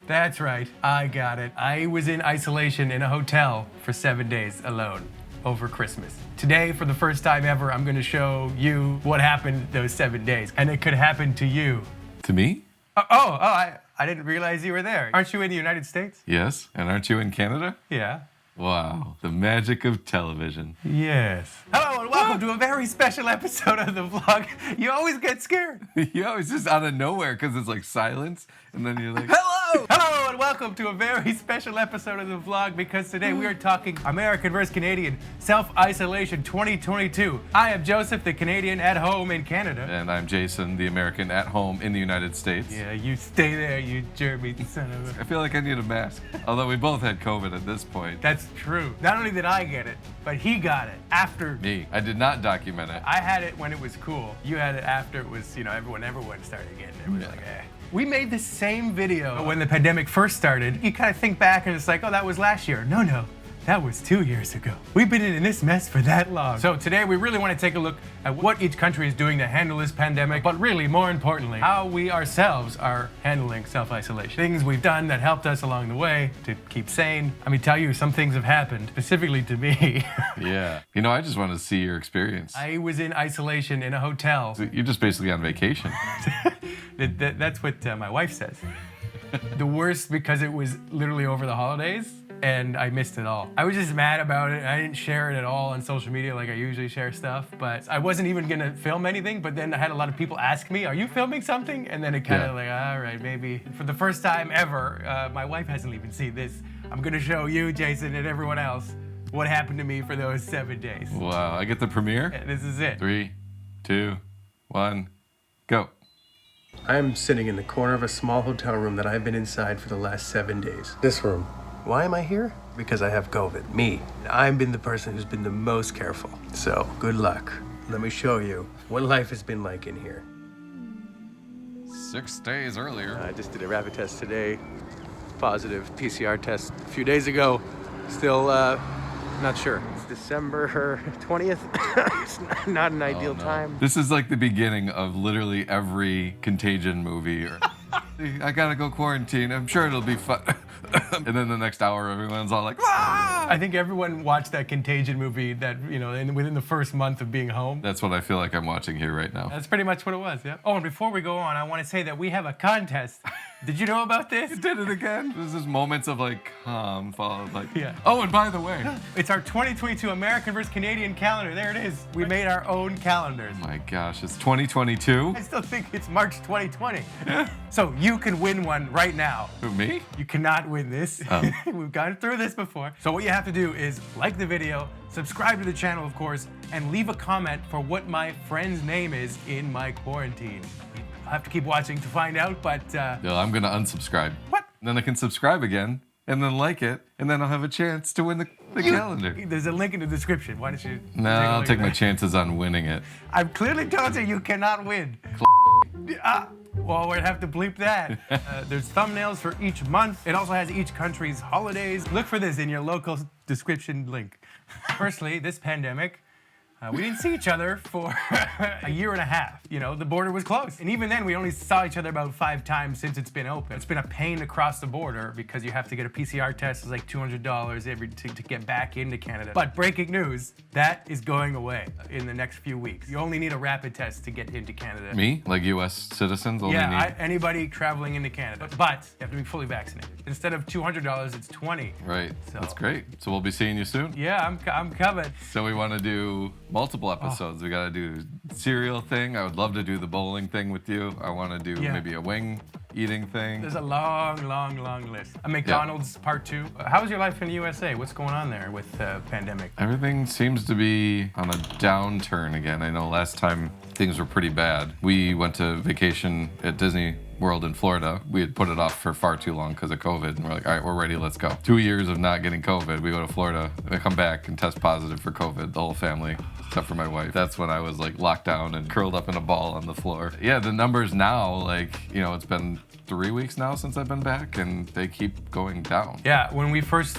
That's right, I got it. I was in isolation in a hotel for 7 days alone over Christmas. Today, for the first time ever, I'm gonna show you what happened those 7 days. And it could happen to you. To me? I didn't realize you were there. Aren't you in the United States? Yes. And aren't you in Canada? Yeah. Wow. The magic of television. Yes. Hello and welcome to a very special episode of the vlog. You always get scared. You always just out of nowhere because it's like silence and then you're like, hello! Hello and welcome to a very special episode of the vlog because today we are talking American versus Canadian self-isolation 2022. I am Joseph, the Canadian at home in Canada. And I'm Jason, the American at home in the United States. Yeah, you stay there, you Jeremy son of a... I feel like I need a mask. Although we both had COVID at this point. That's true. Not only did I get it, but he got it after me. I did not document it. I had it when it was cool. You had it after it was, everyone started getting it. It was like, eh. We made the same video when the pandemic first started. You kind of think back and it's like, oh, that was last year. No, that was 2 years ago. We've been in this mess for that long. So today we really want to take a look at what each country is doing to handle this pandemic, but really, more importantly, how we ourselves are handling self-isolation. Things we've done that helped us along the way to keep sane. Let me tell you, some things have happened, specifically to me. Yeah. I just want to see your experience. I was in isolation in a hotel. So you're just basically on vacation. That's what my wife says. The worst because it was literally over the holidays and I missed it all. I was just mad about it. I didn't share it at all on social media like I usually share stuff, but I wasn't even gonna film anything, but then I had a lot of people ask me, are you filming something? And then it kind of like, all right, maybe. For the first time ever, my wife hasn't even seen this. I'm gonna show you, Jason, and everyone else what happened to me for those 7 days. Wow, I get the premiere? Yeah, this is it. 3, 2, 1, go. I'm sitting in the corner of a small hotel room that I've been inside for the last 7 days. This room. Why am I here? Because I have COVID. Me. I've been the person who's been the most careful. So, good luck. Let me show you what life has been like in here. 6 days earlier. I just did a rapid test today. Positive PCR test a few days ago. Still, not sure. It's December 20th. It's not an ideal time. This is like the beginning of literally every Contagion movie. I gotta go quarantine. I'm sure it'll be fun. And then the next hour, everyone's all like, ah! I think everyone watched that Contagion movie that, within the first month of being home. That's what I feel like I'm watching here right now. That's pretty much what it was, yeah. Oh, and before we go on, I want to say that we have a contest. Did you know about this? You did it again. This is moments of like calm followed like, yeah. Oh, and by the way. It's our 2022 American versus Canadian calendar. There it is. We made our own calendars. Oh my gosh, it's 2022? I still think it's March 2020. So you can win one right now. Who, me? You cannot win this. Oh. We've gone through this before. So what you have to do is like the video, subscribe to the channel, of course, and leave a comment for what my friend's name is in my quarantine. I'll have to keep watching to find out, but... No, I'm gonna unsubscribe. What? And then I can subscribe again, and then like it, and then I'll have a chance to win the calendar. There's a link in the description. Why don't you... No, I'll take my chances on winning it. I've clearly told you cannot win. Well, we'd have to bleep that. There's thumbnails for each month. It also has each country's holidays. Look for this in your local description link. Firstly, this pandemic, we didn't see each other for a year and a half. The border was closed. And even then, we only saw each other about 5 times since it's been open. It's been a pain to cross the border because you have to get a PCR test. It's like $200 to get back into Canada. But breaking news, that is going away in the next few weeks. You only need a rapid test to get into Canada. Me? Like US citizens only need? Anybody traveling into Canada. But you have to be fully vaccinated. Instead of $200, it's $20. Right, so. That's great. So we'll be seeing you soon? Yeah, I'm coming. So we want to do multiple episodes. We got to do cereal thing. I would love to do the bowling thing with you. I want to do maybe a wing eating thing. There's a long list. A McDonald's part 2. How's your life in the USA? What's going on there with the pandemic? Everything seems to be on a downturn again. I know last time things were pretty bad. We went to vacation at Disney World in Florida. We had put it off for far too long because of COVID. And we're like, all right, we're ready, let's go. 2 years of not getting COVID. We go to Florida, and I come back and test positive for COVID, the whole family, except for my wife. That's when I was like locked down and curled up in a ball on the floor. Yeah, the numbers now, it's been 3 weeks now since I've been back, and they keep going down. Yeah, when we first,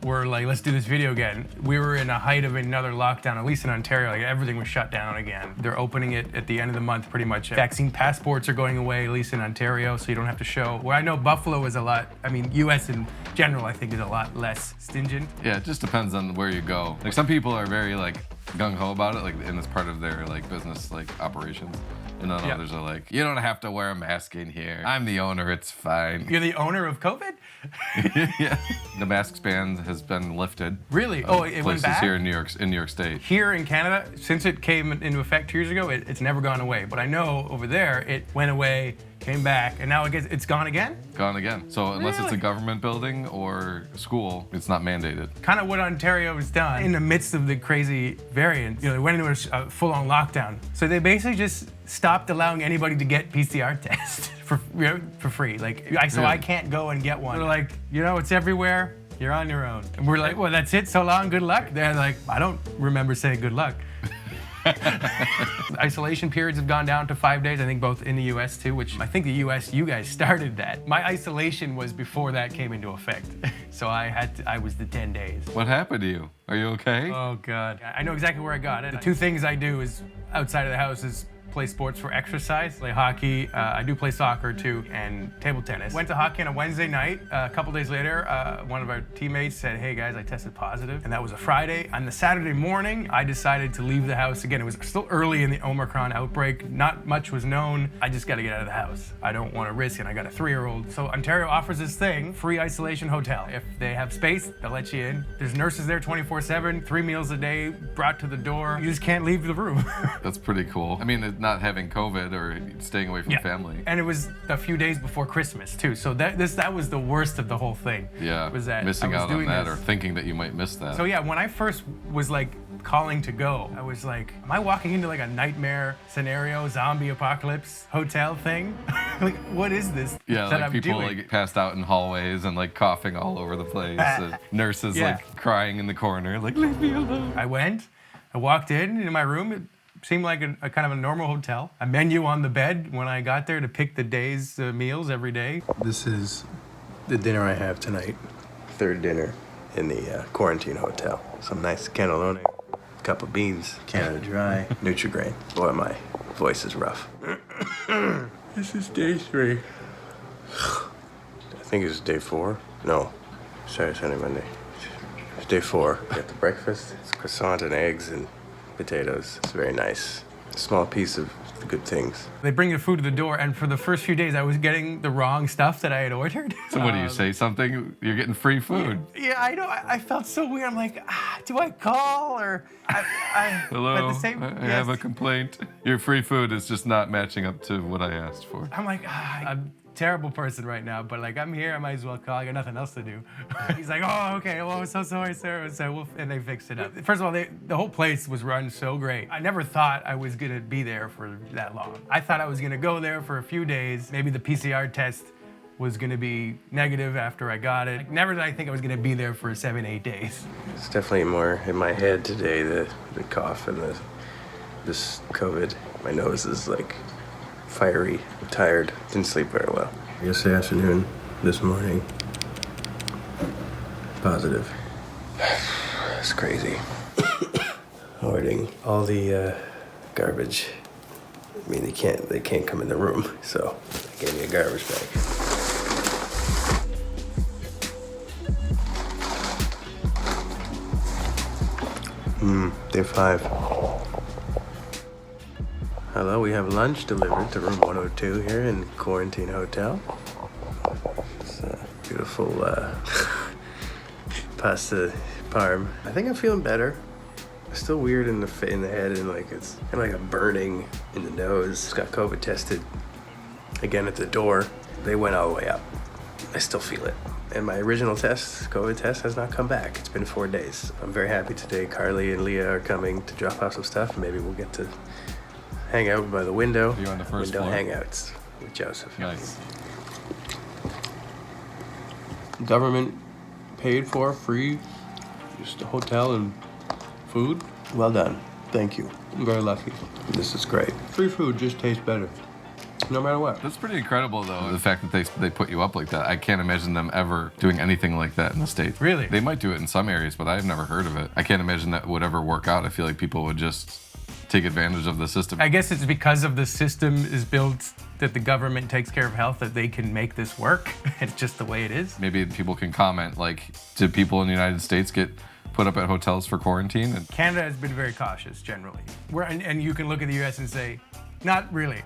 were like, let's do this video again, we were in a height of another lockdown, at least in Ontario. Like, everything was shut down again. They're opening running it at the end of the month pretty much. Vaccine passports are going away, at least in Ontario, so you don't have to show. Where I know Buffalo is a lot, I mean, US in general, I think is a lot less stingent. Yeah, it just depends on where you go. Like some people are very like gung-ho about it, like, and it's part of their like business like operations. And then others are like, you don't have to wear a mask in here. I'm the owner, it's fine. You're the owner of COVID? Yeah. The mask ban has been lifted. Really? Oh, it went back? Places here in New York State. Here in Canada, since it came into effect 2 years ago, it's never gone away. But I know over there, it went away, came back, and now it's gone again? Gone again. So unless it's a government building or school, it's not mandated. Kind of what Ontario has done in the midst of the crazy variant. You know, they went into a full-on lockdown. So they basically just stopped allowing anybody to get PCR tests for free. Like, I can't go and get one. They're like, you know, it's everywhere. You're on your own. And we're like, well, that's it. So long. Good luck. They're like, I don't remember saying good luck. Isolation periods have gone down to 5 days, I think both in the US too, which I think the US, you guys started that. My isolation was before that came into effect. So I was the 10 days. What happened to you? Are you okay? Oh God. I know exactly where I got it. The two things I do is outside of the house is play sports for exercise, play hockey. I do play soccer too, and table tennis. Went to hockey on a Wednesday night. A couple days later, one of our teammates said, hey guys, I tested positive. And that was a Friday. On the Saturday morning, I decided to leave the house again. It was still early in the Omicron outbreak. Not much was known. I just gotta get out of the house. I don't wanna risk it. I got a 3-year-old. So Ontario offers this thing, free isolation hotel. If they have space, they'll let you in. There's nurses there 24/7, 3 meals a day, brought to the door. You just can't leave the room. That's pretty cool. I mean, not having COVID or staying away from family. And it was a few days before Christmas too. So that was the worst of the whole thing. Yeah, was that missing I was out on doing that this. or thinking that you might miss that. So yeah, when I first was like calling to go, I was like, am I walking into like a nightmare scenario, zombie apocalypse hotel thing? Like, what is this Yeah, that like I'm people doing? like passed out in hallways and like coughing all over the place. And nurses like crying in the corner, like, leave me alone. I walked in my room. It seemed like a kind of a normal hotel. A menu on the bed when I got there to pick the day's meals every day. This is the dinner I have tonight. Third dinner in the quarantine hotel. Some nice cannelloni, cup of beans, Canada Dry, Nutri-Grain. Boy, my voice is rough. This is day 3. I think it's day 4. No, Saturday, Sunday, Monday. It's day 4. Got the breakfast. It's croissant and eggs and potatoes. It's very nice. A small piece of the good things. They bring the food to the door, and for the first few days, I was getting the wrong stuff that I had ordered. So what do you say? Something? You're getting free food. Yeah, I know. I felt so weird. I'm like, do I call or? Hello, But the same, I have a complaint. Your free food is just not matching up to what I asked for. I'm like, I'm a terrible person right now, but like I'm here, I might as well call. I got nothing else to do. He's like, oh, okay. Well, I'm so sorry, sir. So and they fixed it up. First of all, the whole place was run so great. I never thought I was gonna be there for that long. I thought I was gonna go there for a few days. Maybe the PCR test was gonna be negative after I got it. Like, never did I think I was gonna be there for 7-8 days. It's definitely more in my head today, the cough and this COVID. My nose is like fiery, I'm tired, didn't sleep very well. Yesterday afternoon, this morning, positive. It's crazy. Hoarding all the garbage. I mean, they can't come in the room, so they gave me a garbage bag. Day 5. Hello, we have lunch delivered to room 102 here in Quarantine Hotel. It's a beautiful pasta parm. I think I'm feeling better. It's still weird in the head and like it's kind of like a burning in the nose. Just got COVID tested again at the door. They went all the way up. I still feel it. And my original test, COVID test, has not come back. It's been 4 days. I'm very happy today. Carly and Leah are coming to drop off some stuff. Maybe we'll get to hang out by the window. You're on the first window floor? hangouts with Joseph. Nice. Government paid for, free, just a hotel and food. Well done. Thank you. I'm very lucky. This is great. Free food just tastes better, no matter what. That's pretty incredible, though, the fact that they put you up like that. I can't imagine them ever doing anything like that in the States. Really? They might do it in some areas, but I've never heard of it. I can't imagine that would ever work out. I feel like people would just take advantage of the system. I guess it's because of the system is built that the government takes care of health that they can make this work. It's just the way it is. Maybe people can comment, like, did people in the United States get put up at hotels for quarantine? And Canada has been very cautious generally. And you can look at the US and say, not really,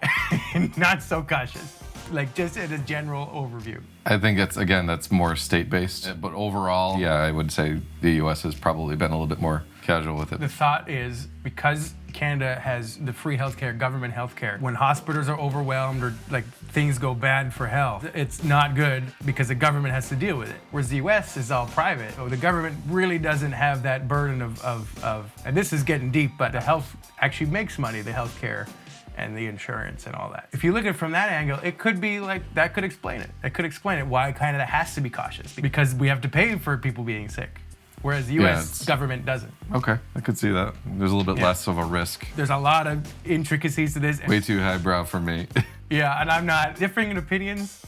not so cautious. Like just at a general overview. I think that's more state-based. But overall, yeah, I would say the US has probably been a little bit more casual with it. The thought is because Canada has the free healthcare, government healthcare, when hospitals are overwhelmed or like things go bad for health, it's not good because the government has to deal with it. Whereas the US is all private. So the government really doesn't have that burden of and this is getting deep, but the health actually makes money, the healthcare and the insurance and all that. If you look at it from that angle, it could be like, that could explain it. It could explain it why Canada has to be cautious because we have to pay for people being sick. Whereas the US government doesn't. Okay, I could see that. There's a little bit less of a risk. There's a lot of intricacies to this. Way too highbrow for me. Yeah, and I'm not. Differing opinions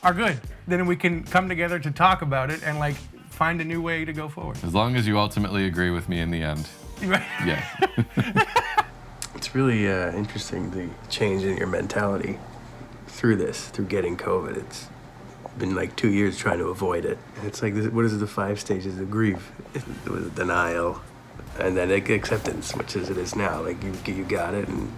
are good. Then we can come together to talk about it and like find a new way to go forward. As long as you ultimately agree with me in the end. Yeah. It's really interesting, the change in your mentality through getting COVID. It's been like 2 years trying to avoid it. It's like, what is it, the 5 stages of grief? It was denial, and then acceptance, which is it is now. Like you got it, and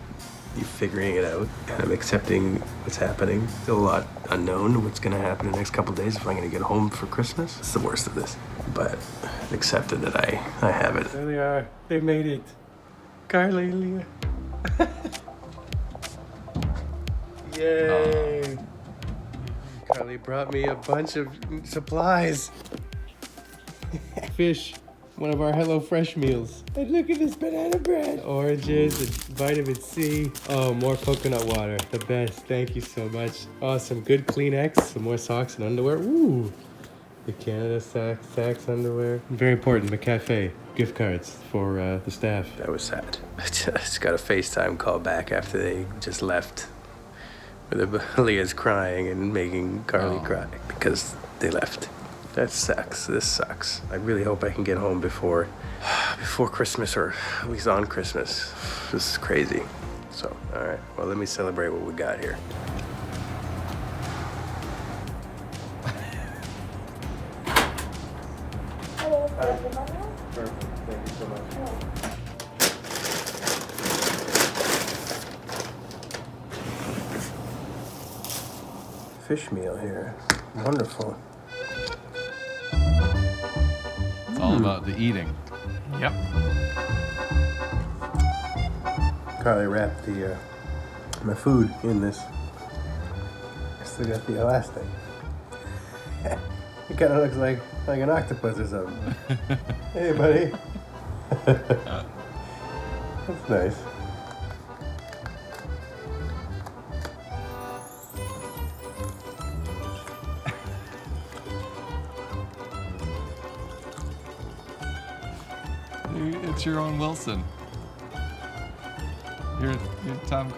you're figuring it out. And I'm accepting what's happening. Still a lot unknown what's gonna happen in the next couple of days if I'm gonna get home for Christmas. It's the worst of this, but I've accepted that I have it. There they are. They made it. Carly and Leah. Yay! Carly brought me a bunch of supplies. Fish, one of our HelloFresh meals. And look at this banana bread. Oranges and vitamin C. Oh, more coconut water. The best. Thank you so much. Oh, some good Kleenex. Some more socks and underwear. Ooh. The Canada Saks underwear. Very important, McCafe. Gift cards for the staff. That was sad. I just got a FaceTime call back after they just left. Where Leah's crying and making Carly cry because they left. That sucks. This sucks. I really hope I can get home before Christmas, or at least on Christmas. This is crazy. So, all right. Well, let me celebrate what we got here. Perfect. Thank you so much. Fish meal here. Wonderful. It's all about the eating. Yep. Carly wrapped my food in this. I still got the elastic. It kind of looks like an octopus or something. Hey, buddy. That's nice. It's your own Wilson. You're Tom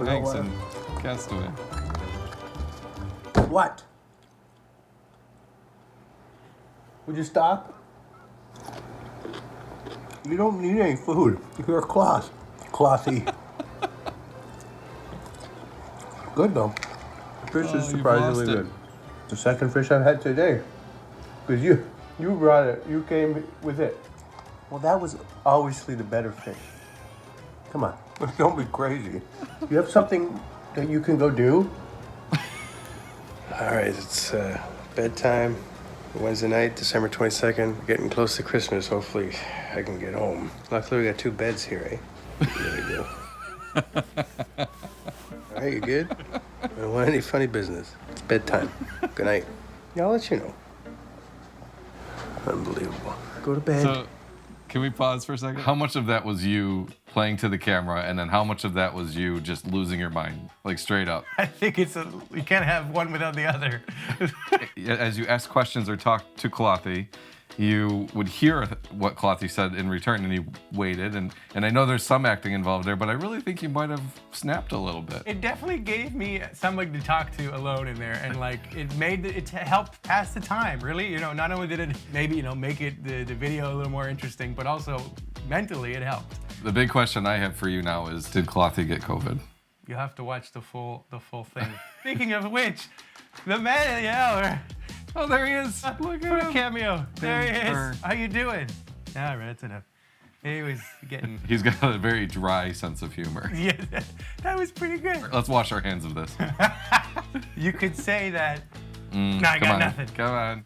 Hanks in Castaway. What? Would you stop? You don't need any food. You're clothy. Good though. Fish is surprisingly good. The second fish I've had today. Because you brought it. You came with it. Well, that was obviously the better fish. Come on. Don't be crazy. You have something that you can go do? All right, it's bedtime. Wednesday night, December 22nd. Getting close to Christmas. Hopefully I can get home. Luckily we got 2 beds here, eh? There we go. All right, you good? I don't want any funny business. It's bedtime. Good night. Yeah, I'll let you know. Unbelievable. Go to bed. So, can we pause for a second? How much of that was you playing to the camera, and then how much of that was you just losing your mind, like straight up? I think you can't have one without the other. As you asked questions or talked to Clothy, you would hear what Clothy said in return, and you waited. And I know there's some acting involved there, but I really think you might have snapped a little bit. It definitely gave me somebody to talk to alone in there, and like it helped pass the time. Really, not only did it maybe make it the video a little more interesting, but also mentally it helped. The big question I have for you now is, did Clothy get COVID? You have to watch the full thing. Speaking of which, the man of the hour. Oh, there he is. Look What a at him. cameo. There he is. Burn. How you doing? All right, that's enough. He was getting... He's got a very dry sense of humor. Yeah, that was pretty good. Let's wash our hands of this. You could say that. No, I Come got on. nothing. Come on.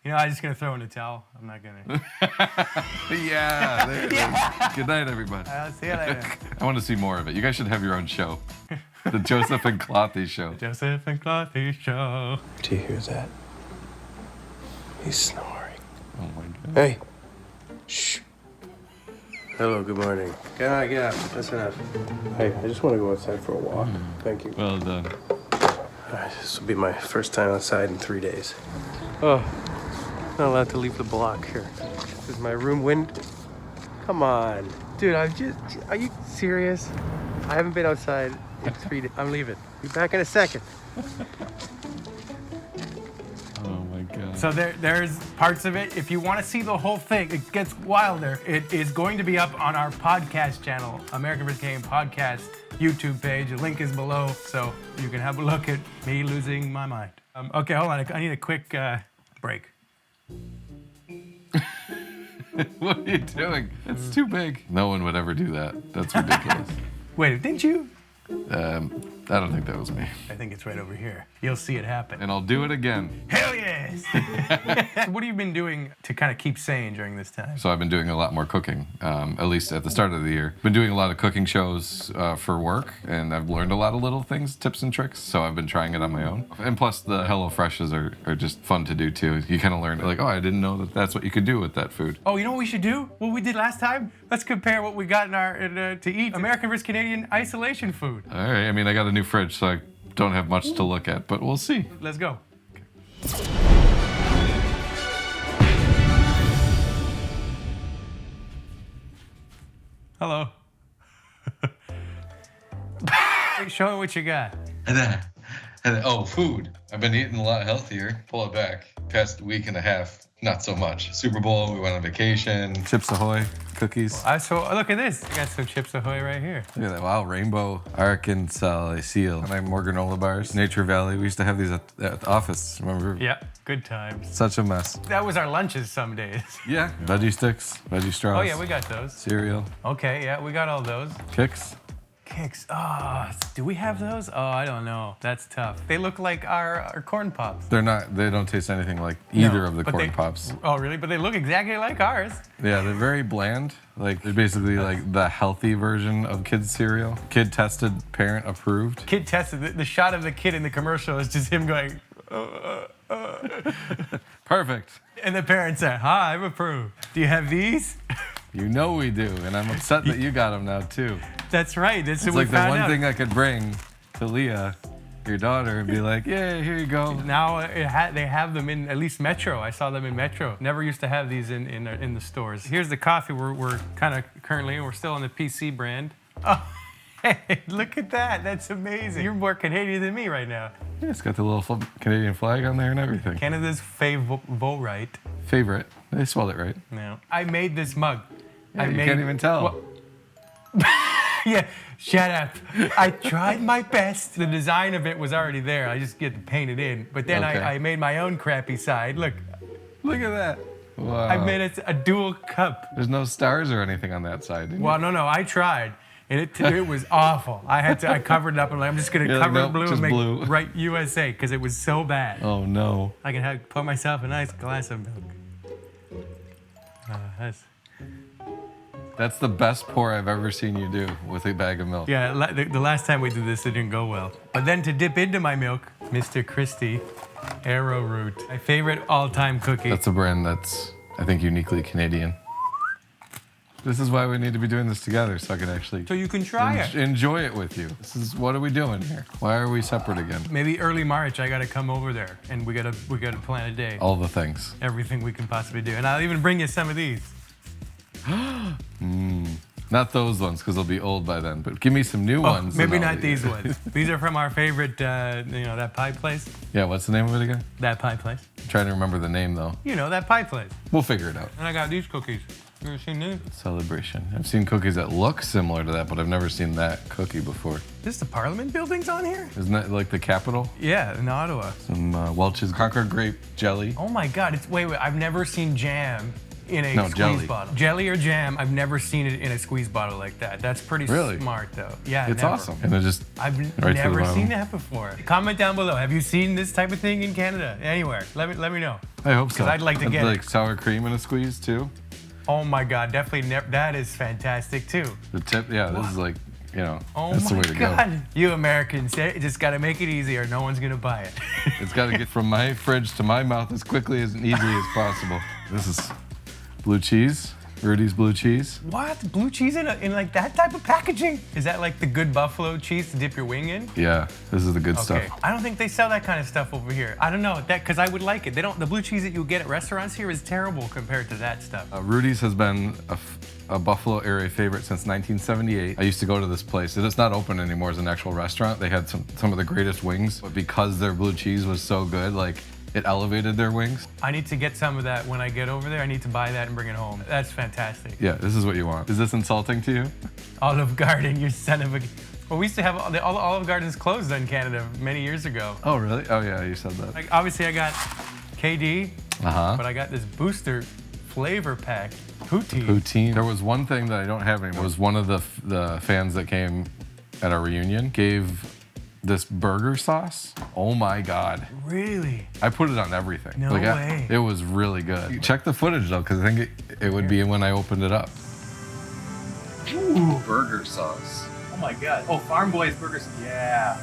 You know, I'm just going to throw in a towel. I'm not going to. Yeah. There it is. Good night, everybody. I'll see you later. I want to see more of it. You guys should have your own show. The Joseph and Clothy show. Joseph and Clothy Show. Do you hear that? He's snoring. Oh my god. Hey. Shh. Hello, good morning. Get up. That's enough. Hey, I just want to go outside for a walk. Thank you. Well done. This will be my first time outside in 3 days. Oh, not allowed to leave the block here. This is my room window. Come on. Dude, are you serious? I haven't been outside in 3 days. I'm leaving. Be back in a second. Oh my god. So there's parts of it. If you want to see the whole thing, it gets wilder. It is going to be up on our podcast channel, American vs. Canadian Podcast YouTube page. The link is below, so you can have a look at me losing my mind. Okay, hold on. I need a quick break. What are you doing? It's too big. No one would ever do that. That's ridiculous. Wait, didn't you? I don't think that was me. I think it's right over here. You'll see it happen. And I'll do it again. Hell yes! So what have you been doing to kind of keep sane during this time? So I've been doing a lot more cooking, at least at the start of the year. Been doing a lot of cooking shows for work, and I've learned a lot of little things, tips and tricks, so I've been trying it on my own. And plus the HelloFreshes are just fun to do too. You kind of learn, like, oh, I didn't know that that's what you could do with that food. Oh, you know what we should do? What we did last time? Let's compare what we got in our to eat. American vs. Canadian isolation food. All right, I mean, I got a new fridge, so I don't have much to look at, but we'll see. Let's go. Hello. Show me what you got. Oh, food. I've been eating a lot healthier. Pull it back. Past week and a half, not so much. Super Bowl, we went on vacation. Chips Ahoy, cookies. So look at this. I got some Chips Ahoy right here. Look at that. Wow, Rainbow, Arkansas, Seal. And I have more granola bars. Nature Valley. We used to have these at the office, remember? Yeah, good times. Such a mess. That was our lunches some days. Yeah. Veggie sticks, veggie straws. Oh yeah, we got those. Cereal. Okay, yeah, we got all those. Kicks. Kicks. Oh, do we have those? Oh, I don't know. That's tough. They look like our corn pops. They don't taste anything like either No, of the but corn pops. Oh, really? But they look exactly like ours. Yeah, they're very bland. Like, they're basically like the healthy version of kids cereal. Kid tested, parent approved. Kid tested. The shot of the kid in the commercial is just him going, Perfect. and the parents say, "Hi, I'm approved. Do you have these?" You know we do, and I'm upset that you got them now too. That's right. That's It's what like we the found one out. thing I could bring to Leah, your daughter, and be like, yeah, here you go. Now they have them in at least Metro. I saw them in Metro. Never used to have these in the stores. Here's the coffee we're kind of currently in. We're still on the PC brand. Oh, hey, look at that. That's amazing. You're more Canadian than me right now. Yeah, it's got the little Canadian flag on there and everything. Canada's favorite. Favorite. They spelled it right. No. I made this mug. Yeah, you can't even tell. Well, yeah, shut up. I tried my best. The design of it was already there. I just get to paint it in. But then Okay. I made my own crappy side. Look, Look at that. Wow. I made it a dual cup. There's no stars or anything on that side. didn't Well, no, I tried. And it was awful. I covered it up and I'm just gonna You're like, cover it nope, blue just and make blue. right USA because it was so bad. you? Oh no. I can pour myself a nice glass of milk. That's the best pour I've ever seen you do with a bag of milk. Yeah, the last time we did this, it didn't go well. But then to dip into my milk, Mr. Christie Arrowroot, my favorite all-time cookie. That's a brand that's, I think, uniquely Canadian. This is why we need to be doing this together, so I can actually So you can try it. enjoy it with you. This is, what are we doing here? Why are we separate again? Maybe early March, I gotta come over there, and we gotta plan a day. All the things. Everything we can possibly do, and I'll even bring you some of these. Not those ones, because they'll be old by then, but give me some new ones. and Maybe I'll not eat these it. ones. These are from our favorite, that pie place. Yeah, what's the name of it again? That pie place. I'm trying to remember the name, though. You know, that pie place. We'll figure it out. And I got these cookies. You ever seen this? Celebration. I've seen cookies that look similar to that, but I've never seen that cookie before. This the Parliament buildings on here? Isn't that like the Capitol? Yeah, in Ottawa. Some Welch's Concord grape jelly. Oh my God! It's wait. I've never seen jam in a squeeze jelly. bottle. Jelly or jam? I've never seen it in a squeeze bottle like that. That's pretty Really? smart though. Yeah, It's never. awesome. And it just I've right to the never bottom. seen that before. Comment down below. Have you seen this type of thing in Canada? Anywhere? Let me know. I hope so. 'Cause I'd like to And get like it. sour cream in a squeeze too. Oh my God! Definitely. That is fantastic too. The tip, yeah, this is like, you know, Oh that's the my way to God! go. You Americans, just gotta make it easy, or no one's gonna buy it. It's got to get from my fridge to my mouth as quickly and easily as possible. This is blue cheese, Rudy's blue cheese. What? Blue cheese in like that type of packaging? Is that like the good buffalo cheese to dip your wing in? Yeah, this is the good Okay. stuff. I don't think they sell that kind of stuff over here. I don't know that because I would like it. They don't. The blue cheese that you get at restaurants here is terrible compared to that stuff. Rudy's has been a Buffalo area favorite since 1978. I used to go to this place. It's not open anymore as an actual restaurant. They had some of the greatest wings, but because their blue cheese was so good, like it elevated their wings. I need to get some of that when I get over there. I need to buy that and bring it home. That's fantastic. Yeah, this is what you want. Is this insulting to you? Olive Garden, you son of a. Well, we used to have all the Olive Gardens closed in Canada many years ago. Oh, really? Oh, yeah, you said that. Like obviously I got KD, Uh-huh. but I got this booster flavor pack. Poutine. Poutine. There was one thing that I don't have anymore. It was one of the fans that came at our reunion gave this burger sauce. Oh my God. Really? I put it on everything. No way. It was really good. Check the footage though, because I think it would be when I opened it up. Ooh. Burger sauce. Oh my God. Oh, Farm Boys burgers. Yeah.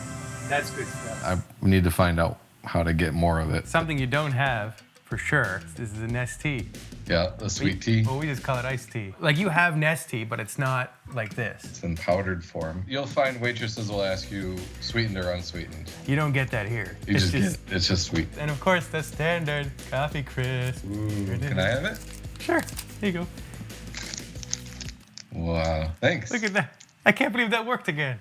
That's good stuff. I need to find out how to get more of it. Something you don't have for sure. This is a Nestea. Yeah, the sweet tea. Well, we just call it iced tea. Like you have Nestea, but it's not like this. It's in powdered form. You'll find waitresses will ask you sweetened or unsweetened. You don't get that here. It's just sweet. And of course, the standard coffee crisp. Ooh, can I have it? Sure. Here you go. Wow, thanks. Look at that. I can't believe that worked again.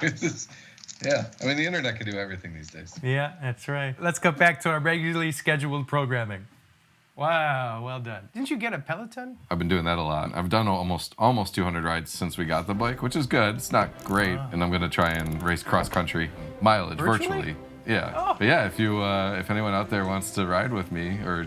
Yeah, I mean the internet can do everything these days. Yeah, that's right. Let's go back to our regularly scheduled programming. Wow, well done. Didn't you get a Peloton? I've been doing that a lot. I've done almost 200 rides since we got the bike, which is good. It's not great, and I'm gonna try and race cross country mileage virtually. Yeah, Oh. but yeah, if anyone out there wants to ride with me or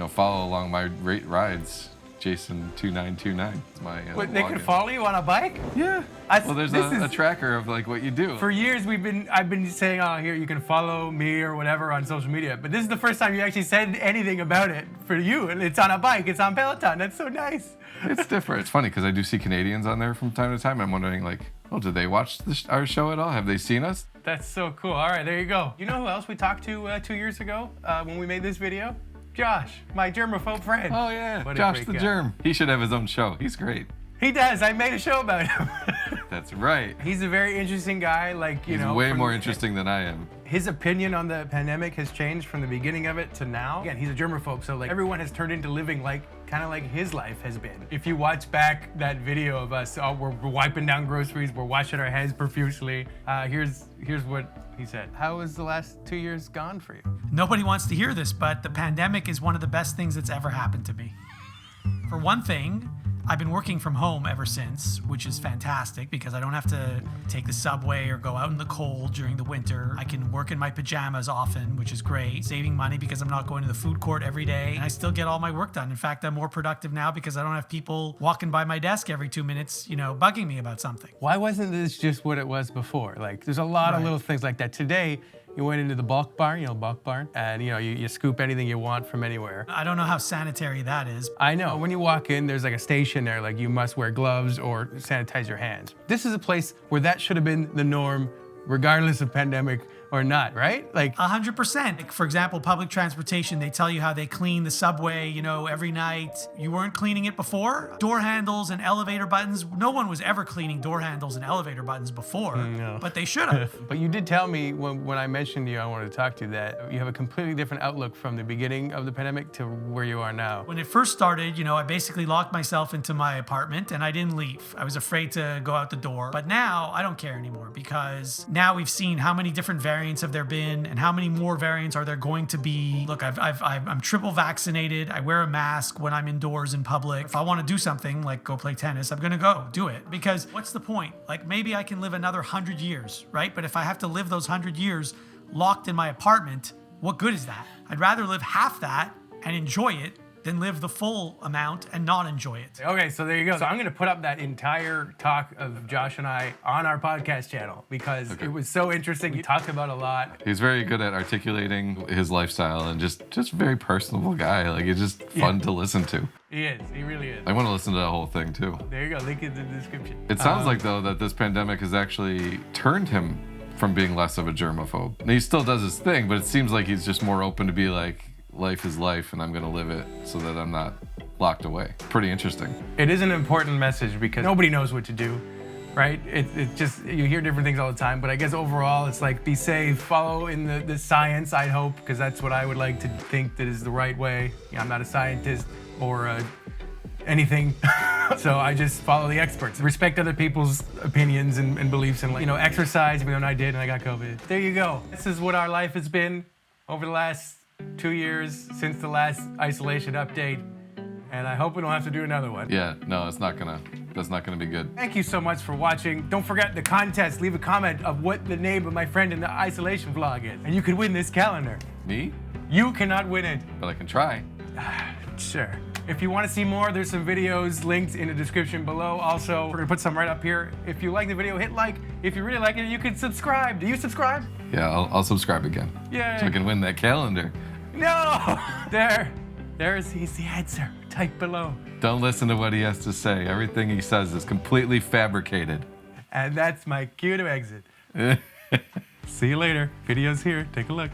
follow along my rides, Jason2929. It's my What, they can login. follow you on a bike? Yeah. I- Well, there's this a is- tracker of like what you do. For years, I've been saying, oh, here, you can follow me or whatever on social media. But this is the first time you actually said anything about it for you. And it's on a bike, it's on Peloton. That's so nice. It's different. It's funny because I do see Canadians on there from time to time. I'm wondering like, oh, did they watch our show at all? Have they seen us? That's so cool. All right, there you go. You know who else we talked to 2 years ago when we made this video? Josh, my germaphobe friend. Oh yeah, What a Josh great the guy. Germ. He should have his own show. He's great. He does. I made a show about him. That's right. He's a very interesting guy. Like, He's way more interesting than I am. His opinion on the pandemic has changed from the beginning of it to now. Again, he's a germaphobe, so like everyone has turned into living like kind of like his life has been. If you watch back that video of us, we're wiping down groceries, we're washing our hands profusely. Here's what he said. How has the last 2 years gone for you? Nobody wants to hear this, but the pandemic is one of the best things that's ever happened to me. For one thing, I've been working from home ever since, which is fantastic because I don't have to take the subway or go out in the cold during the winter. I can work in my pajamas often, which is great. Saving money because I'm not going to the food court every day. And I still get all my work done. In fact, I'm more productive now because I don't have people walking by my desk every 2 minutes, bugging me about something. Why wasn't this just what it was before? Like, there's a lot of Right. little things like that. Today, you went into the bulk barn, and you scoop anything you want from anywhere. I don't know how sanitary that is. I know. When you walk in, there's like a station there, like you must wear gloves or sanitize your hands. This is a place where that should have been the norm, regardless of pandemic or not, right? Like, 100%. Like, for example, public transportation, they tell you how they clean the subway, every night. You weren't cleaning it before? Door handles and elevator buttons. No one was ever cleaning door handles and elevator buttons before, No. but they should have. but you did tell me when I mentioned to you I wanted to talk to you that you have a completely different outlook from the beginning of the pandemic to where you are now. When it first started, I basically locked myself into my apartment and I didn't leave. I was afraid to go out the door. But now I don't care anymore because now we've seen how many different variants variants have there been, and how many more variants are there going to be? Look, I'm triple vaccinated. I wear a mask when I'm indoors in public. If I want to do something like go play tennis, I'm gonna go do it, because what's the point? Like, maybe I can live another 100 years, right? But if I have to live those 100 years locked in my apartment, what good is that? I'd rather live half that and enjoy it than live the full amount and not enjoy it. Okay, so there you go. So I'm going to put up that entire talk of Josh and I on our podcast channel because it was so interesting. We talked about a lot. He's very good at articulating his lifestyle and just very personable guy. Like, it's just fun to listen to. He is. He really is. I want to listen to that whole thing too. There you go. Link in the description. It sounds like, though, that this pandemic has actually turned him from being less of a germaphobe. And he still does his thing, but it seems like he's just more open to be like, life is life and I'm gonna live it so that I'm not locked away. Pretty interesting. It is an important message because nobody knows what to do, right? It's just, you hear different things all the time, but I guess overall it's like, be safe, follow in the science, I'd hope, because that's what I would like to think that is the right way. You know, I'm not a scientist or anything, so I just follow the experts. Respect other people's opinions and beliefs, and, you know, exercise, even though I did and I got COVID. There you go. This is what our life has been over the last 2 years since the last isolation update, and I hope we don't have to do another one. Yeah, no, that's not gonna be good. Thank you so much for watching. Don't forget the contest. Leave a comment of what the name of my friend in the isolation vlog is, and you could win this calendar. Me? You cannot win it. But I can try. Sure. If you want to see more, there's some videos linked in the description below. Also, we're gonna put some right up here. If you like the video, hit like. If you really like it, you can subscribe. Do you subscribe? Yeah, I'll subscribe again. Yay. So I can win that calendar. No! He's the answer. Type below. Don't listen to what he has to say. Everything he says is completely fabricated. And that's my cue to exit. See you later. Video's here. Take a look.